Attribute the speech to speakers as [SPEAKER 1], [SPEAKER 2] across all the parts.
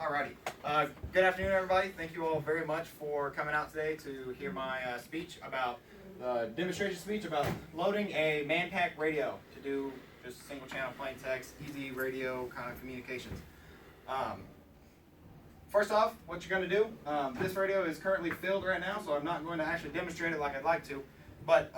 [SPEAKER 1] Alrighty. Good afternoon, everybody. Thank you all very much for coming out today to hear my speech about demonstration speech about loading a Manpack radio to do just single channel plain text, easy radio kind of communications. First off, what you're going to do, this radio is currently filled right now, so I'm not going to actually demonstrate it like I'd like to. But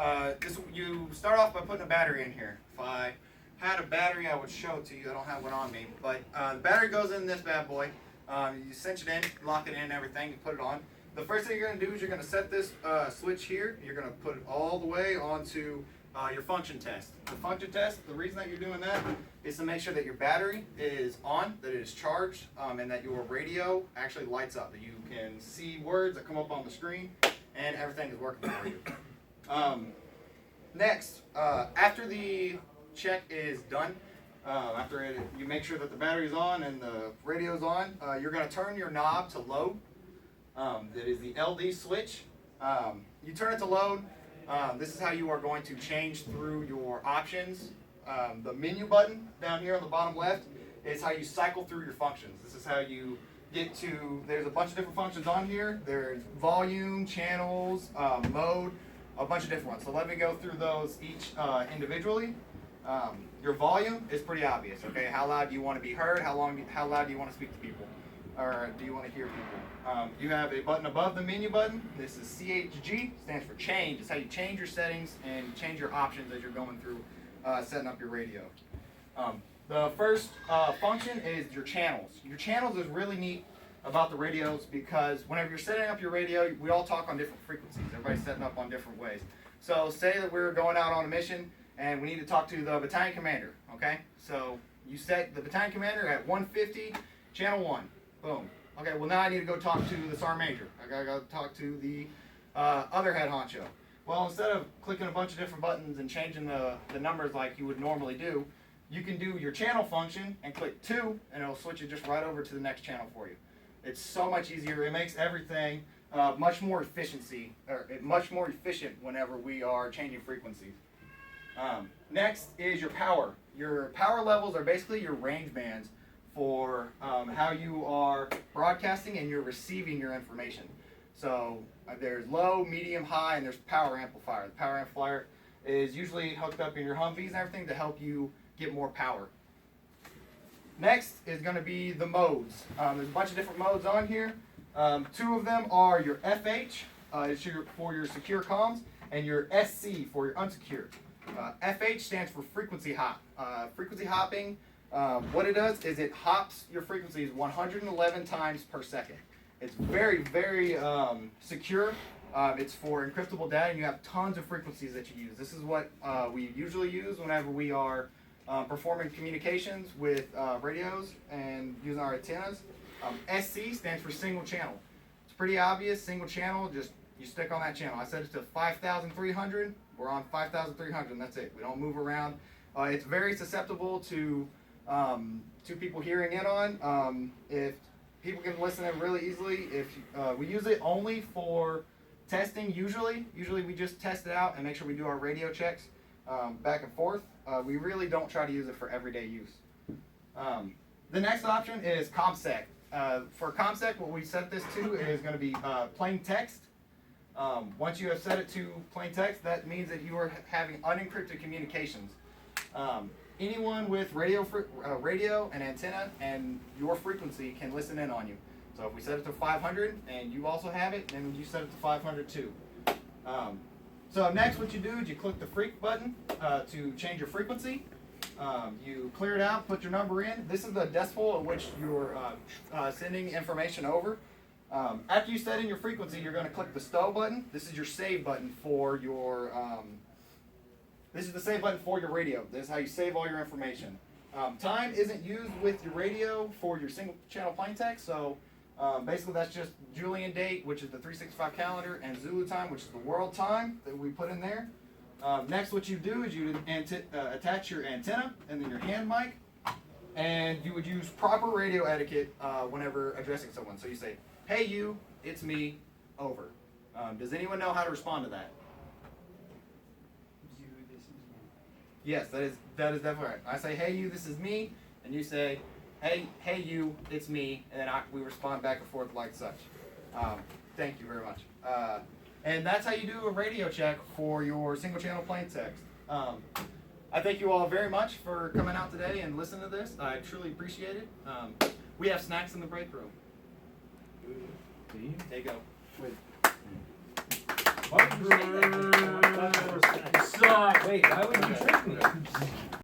[SPEAKER 1] you start off by putting a battery in here. If I had a battery, I would show it to you. I don't have one on me. But the battery goes in this bad boy. You cinch it in, lock it in and everything, you put it on. The first thing you're going to do is you're going to set this switch here. You're going to put it all the way onto your function test. The function test, the reason that you're doing that is to make sure that your battery is on, that it is charged, and that your radio actually lights up, that you can see words that come up on the screen, and everything is working for you. Next, after the check is done, you make sure that the battery's on and the radio's on, you're going to turn your knob to load. That is the LD switch. You turn it to load. This is how you are going to change through your options. The menu button down here on the bottom left is how you cycle through your functions. This is how you get to, there's a bunch of different functions on here. There's volume, channels, mode, a bunch of different ones. So let me go through those each individually. Your volume is pretty obvious, okay? How loud do you want to be heard? How loud do you want to speak to people? Or do you want to hear people? You have a button above the menu button. This is CHG, stands for change. It's how you change your settings and change your options as you're going through setting up your radio. The first function is your channels. Your channels is really neat about the radios because whenever you're setting up your radio, we all talk on different frequencies. Everybody's setting up on different ways. So say that we're going out on a mission and we need to talk to the battalion commander, okay? So you set the battalion commander at 150, channel 1, boom. Okay, well now I need to go talk to the sergeant major. I gotta go talk to the other head honcho. Well, instead of clicking a bunch of different buttons and changing the numbers like you would normally do, you can do your channel function and click 2 and it'll switch it just right over to the next channel for you. It's so much easier. It makes everything much more efficient whenever we are changing frequencies. Next is your power. Your power levels are basically your range bands for how you are broadcasting and you're receiving your information. So there's low, medium, high, and there's power amplifier. The power amplifier is usually hooked up in your Humvees and everything to help you get more power. Next is going to be the modes. There's a bunch of different modes on here. 2 of them are your FH, for your secure comms, and your SC for your unsecured. FH stands for frequency hop. Frequency hopping, what it does is it hops your frequencies 111 times per second. It's very, very secure. It's for encryptable data, and you have tons of frequencies that you use. This is what we usually use whenever we are performing communications with radios and using our antennas. SC stands for single channel. It's pretty obvious, single channel, just you stick on that channel. I set it to 5,300. We're on 5,300, and that's it. We don't move around. It's very susceptible to people hearing in on. If people can listen in really easily, we use it only for testing. Usually we just test it out and make sure we do our radio checks back and forth. We really don't try to use it for everyday use. The next option is ComSec. For ComSec, what we set this to is going to be plain text. Once you have set it to plain text, that means that you are having unencrypted communications. Anyone with radio and antenna and your frequency can listen in on you. So if we set it to 500 and you also have it, then you set it to 500 too. So next what you do is you click the freq button to change your frequency. You clear it out, put your number in. This is the decibel at which you're sending information over. After you set in your frequency, you're going to click the stow button. This is your save button for your this is the save button for your radio. This is how you save all your information. Time isn't used with your radio for your single channel plain text, so basically that's just Julian date, which is the 365 calendar, and Zulu time, which is the world time that we put in there. Next what you do is you attach your antenna and then your hand mic, and you would use proper radio etiquette whenever addressing someone. So you say, "Hey you, it's me, over." Does anyone know how to respond to that? Yes, that is definitely right. I say, "Hey you, this is me," and you say, hey you, it's me, and then we respond back and forth like such. Thank you very much. And that's how you do a radio check for your single channel plain text. I thank you all very much for coming out today and listening to this. I truly appreciate it. We have snacks in the break room. There you go.
[SPEAKER 2] Wait, why would you trick me?